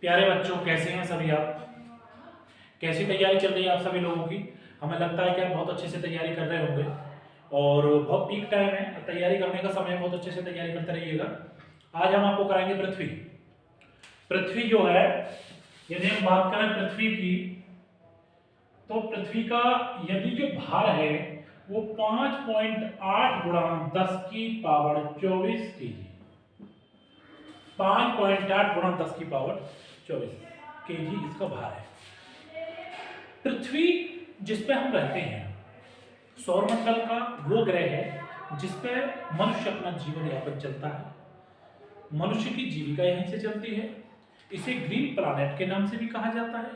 प्यारे बच्चों, कैसे हैं सभी आप? कैसी तैयारी चल रही है आप सभी लोगों की? हमें लगता है कि आप बहुत अच्छे से तैयारी कर रहे होंगे और बहुत पीक टाइम है, तैयारी करने का समय, बहुत अच्छे से तैयारी करते रहिएगा। आज हम आपको कराएंगे पृथ्वी। पृथ्वी जो है, यदि हम बात करें पृथ्वी की, तो पृथ्वी का यदि जो भार है वो 5.8 गुणा 10 की पावर 24 केजी, 5.8 गुणा 10 की पावर 24 केजी इसका भार है। पृथ्वी जिस पे हम रहते हैं, सौरमंडल का वो ग्रह है जिस पे मनुष्य अपना जीवन यापन चलता है। मनुष्य की जीविका यहीं से चलती है। इसे ग्रीन प्लैनेट के नाम से भी कहा जाता है।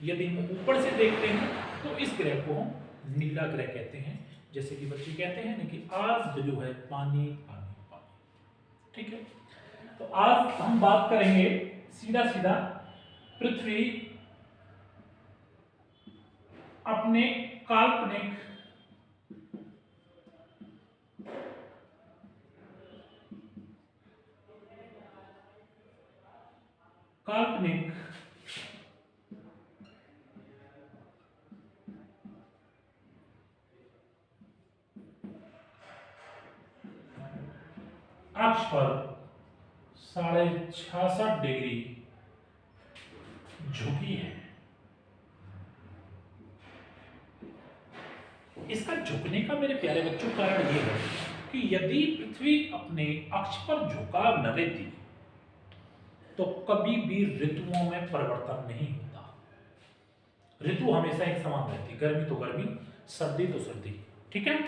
यदि हम ऊपर से देखते हैं तो इस ग्रह को हम नीला ग्रह कहते हैं, जैसे कि बच्चे कहते हैं ना कि आज ब्लू है, पानी पानी पानी। ठीक है, तो आज हम बात करेंगे सीधा सीधा पृथ्वी अपने काल्पनिक अक्ष पर 66.5 डिग्री झुकी है। इसका झुकने का मेरे प्यारे बच्चों कारण यह है कि यदि पृथ्वी अपने अक्ष पर झुकाव न देती तो कभी भी ऋतुओं में परिवर्तन नहीं होता। ऋतु हमेशा एक समान रहती, गर्मी तो गर्मी, सर्दी तो सर्दी। ठीक है,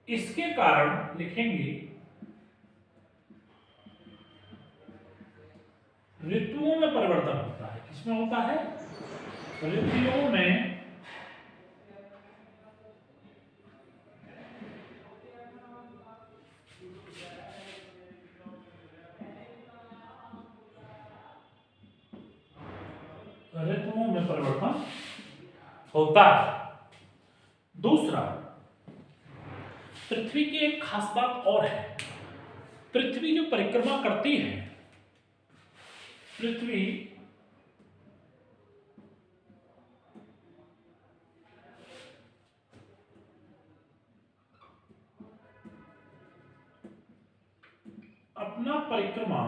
इसके कारण लिखेंगे ऋतुओं में परिवर्तन होता है। किसमें होता है? ऋतुओं में परिवर्तन होता है। दूसरा, पृथ्वी की एक खास बात और है। पृथ्वी जो परिक्रमा करती है, पृथ्वी अपना परिक्रमा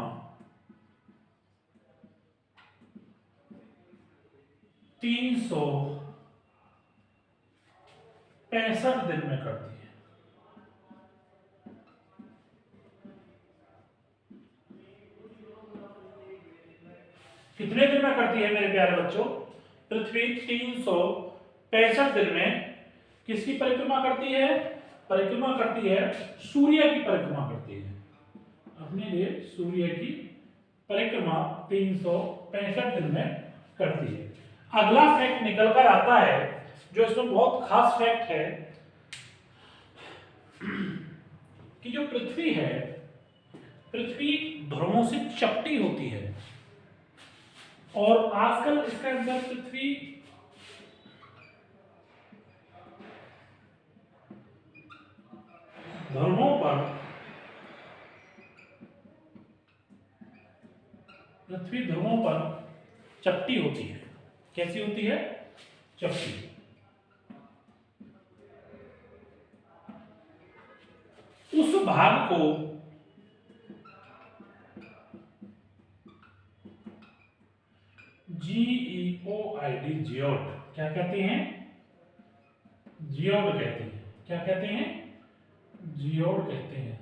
365 दिन में करती है। कितने दिन में करती है मेरे प्यारे बच्चों? पृथ्वी 365 दिन में किसकी परिक्रमा करती है? परिक्रमा करती है, सूर्य की परिक्रमा करती है। अपने लिए सूर्य की परिक्रमा 365 दिन में करती है। अगला फैक्ट निकल कर आता है, जो इसमें बहुत खास फैक्ट है, कि जो पृथ्वी है, पृथ्वी ध्रुवों से चपटी होती है और आजकल इसके अंदर पृथ्वी ध्रुवों पर चपटी होती है। कैसी होती है? चपटी। उस भाग को GEOID, जियोड क्या कहते हैं? जियोड कहते हैं। क्या कहते हैं? जियोड कहते हैं।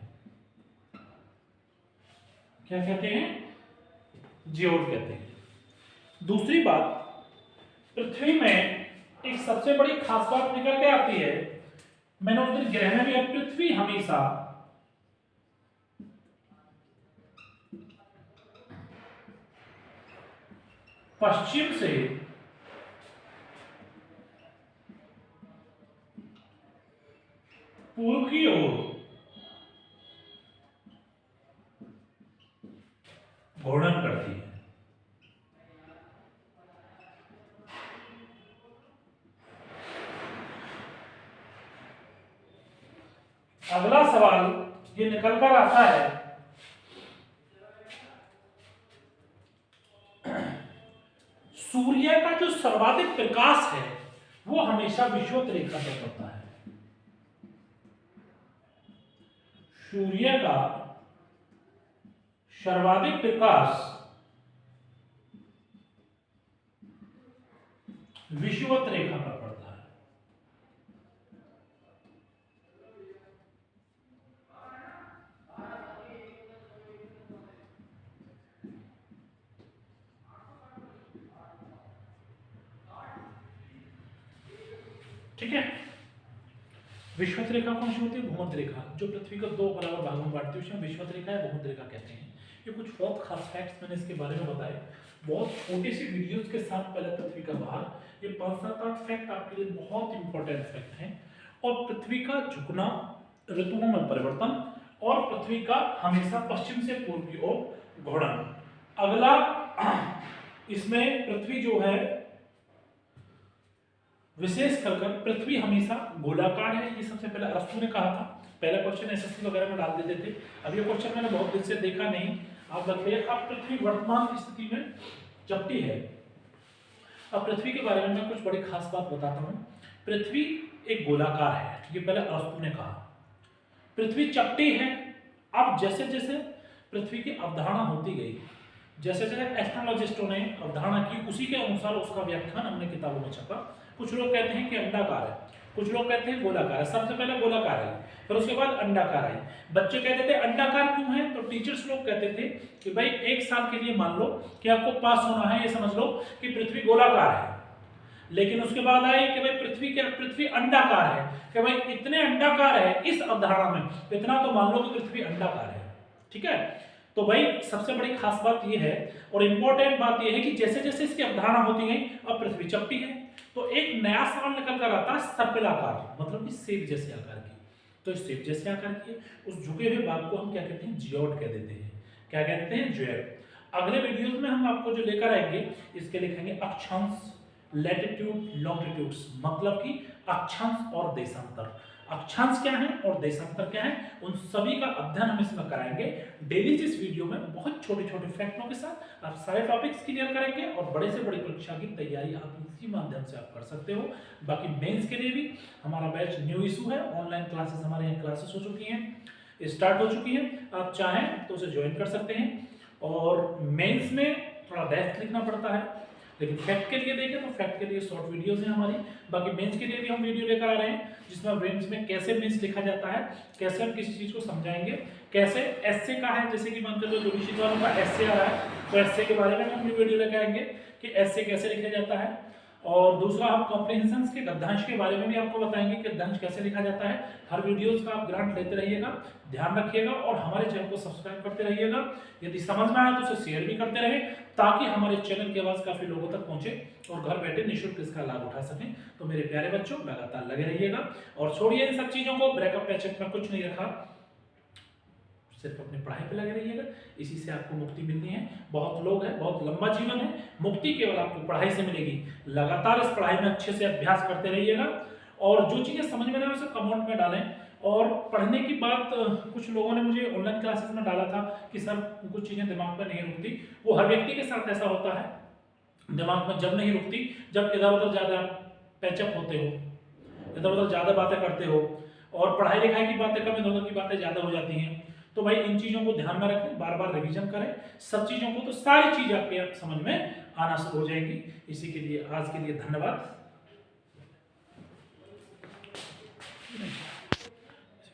क्या कहते हैं? जियोड कहते हैं। दूसरी बात, पृथ्वी में एक सबसे बड़ी खास बात निकल के आती है। मैंने उस दिन ग्रह में भी, अब पृथ्वी हमेशा पश्चिम से पूर्व की ओर घूर्णन करती है। अगला सवाल ये निकल कर आता है सूर्य का जो सर्वाधिक प्रकाश है वो हमेशा विषुवत रेखा पर पड़ता है। सूर्य का सर्वाधिक प्रकाश विषुवत रेखा पर पड़ता है। ठीक है, विषुवत रेखा कौन सी होती है? भूमध्य रेखा, जो पृथ्वी को दो बराबर भागों में बांटती है उसे हम विषुवत रेखा या भूमध्य रेखा कहते हैं। ये कुछ बहुत खास फैक्ट्स मैंने इसके बारे में बताए, बहुत छोटी सी वीडियोस के साथ पहले पृथ्वी का भार, ये 5-7-8 फैक्ट आपके लिए बहुत इंपॉर्टेंट फैक्ट हैं। और पृथ्वी का झुकना, ऋतुओं में परिवर्तन, और पृथ्वी का हमेशा पश्चिम से पूर्व की ओर घूर्णन। अगला इसमें पृथ्वी जो है विशेष कर पृथ्वी हमेशा गोलाकार है, ये सबसे पहले अरस्तु ने कहा था। पहला क्वेश्चन एसएससी वगैरह में डाल देते थे, अब ये क्वेश्चन मैंने बहुत दिन से देखा नहीं, आप बताइए। अब पृथ्वी वर्तमान स्थिति में चपटी है। अब पृथ्वी के बारे में मैं कुछ बड़ी खास बात बताता हूँ। पृथ्वी एक गोलाकार है, ये पहले अरस्तु ने कहा। पृथ्वी चपटी है। अब जैसे जैसे पृथ्वी की अवधारणा होती गई, जैसे जैसे एस्ट्रोलॉजिस्टों ने अवधारणा की, उसी के अनुसार उसका व्याख्यान हमने किताबों में छपा। कुछ लोग कहते हैं कि अंडाकार है, कुछ लोग कहते हैं गोलाकार है। सबसे पहले गोलाकार है, फिर उसके बाद अंडाकार है। बच्चे कहते थे अंडाकार क्यों है, तो टीचर्स लोग कहते थे कि भाई 1 साल के लिए मान लो कि आपको पास होना है, ये समझ लो कि पृथ्वी गोलाकार है। लेकिन उसके बाद आए कि भाई पृथ्वी अंडाकार है, कि भाई इतने अंडाकार है इस अवधारणा में, इतना तो मान लो कि पृथ्वी अंडाकार है। ठीक है, तो भाई सबसे बड़ी खास बात यह है और इंपॉर्टेंट बात यह है कि जैसे जैसे इसकी अवधारणा होती गई, अब पृथ्वी चपटी है, तो एक नया सवाल निकल कर आता है सर्पिलाकार, मतलब कि सेब जैसे आकार की। तो इस सेब जैसे आकार की उस झुके हुए भाग को हम क्या कहते हैं? जियोड कह देते हैं। क्या कहते हैं? जियोड। अगले वीडियोस में हम आपको जो लेकर आएंगे इसके लिखेंगे अक्षांश, लैटिट्यूड, लॉन्गिट्यूड्स, मतलब कि अक्षांश और देशांतर। अक्षांश क्या है और देशांतर क्या है, उन सभी का अध्ययन हम इसमें कराएंगे। डेली इस वीडियो में बहुत छोटे छोटे फैक्टों के साथ आप सारे टॉपिक्स क्लियर करेंगे और बड़े से बड़ी परीक्षा की तैयारी आप इसी माध्यम से आप कर सकते हो। बाकी मेंस के लिए भी हमारा बैच न्यू इशू है, ऑनलाइन क्लासेस हमारे यहाँ क्लासेस हो चुकी हैं, स्टार्ट हो चुकी है। आप चाहें तो उसे ज्वाइन कर सकते हैं। और मेंस में थोड़ा डेप्थ लिखना पड़ता है, लेकिन फैक्ट के लिए देखें तो फैक्ट के लिए शॉर्ट वीडियोस हैं हमारी। बाकी मेंस के लिए भी हम वीडियो लेकर आ रहे हैं, जिसमें मेंस में कैसे मेंस लिखा जाता है, कैसे हम किसी चीज को समझाएंगे, कैसे एसए का है, जैसे कि मान लो जुडिशरी वालों का एसए आ रहा है, तो एसए के बारे में हम अपनी वीडियो लेकर आएंगे कि एसए कैसे लिखा जाता है। और दूसरा हम कॉम्प्रिहेंशन के गद्यांश के बारे में भी आपको बताएंगे कि गद्यांश कैसे लिखा जाता है। हर वीडियोस का आप ग्रांट लेते रहिएगा, ध्यान रखिएगा और हमारे चैनल को सब्सक्राइब करते रहिएगा। यदि समझ में आए तो उसे शेयर भी करते रहे, ताकि हमारे चैनल की आवाज काफी लोगों तक पहुंचे और घर बैठे निःशुल्क इसका लाभ उठा सकें। तो मेरे प्यारे बच्चों, लगातार लगे रहिएगा और छोड़िए इन सब चीजों को। ब्रेकअप पैचअप में कुछ नहीं रखा, सिर्फ अपनी पढ़ाई पे लगे रहिएगा, इसी से आपको मुक्ति मिलनी है। बहुत लोग हैं, बहुत लंबा जीवन है, मुक्ति केवल आपको पढ़ाई से मिलेगी। लगातार इस पढ़ाई में अच्छे से अभ्यास करते रहिएगा और जो चीजें समझ में ना उसे कमेंट में डालें। और पढ़ने की बात कुछ लोगों ने मुझे ऑनलाइन क्लासेस में डाला था कि सर कुछ चीजें दिमाग में नहीं रुकती। वो हर व्यक्ति के साथ ऐसा होता है, दिमाग में जब नहीं रुकती, जब इधर उधर ज्यादा पैचअप होते हो, इधर उधर ज्यादा बातें करते हो और पढ़ाई लिखाई की बातें कम, इधर उधर की बातें ज्यादा हो जाती हैं। तो भाई इन चीजों को ध्यान में रखें, बार बार रिवीजन करें सब चीजों को, तो सारी चीज आपके समझ में आना शुरू हो जाएंगी। इसी के लिए आज के लिए धन्यवाद।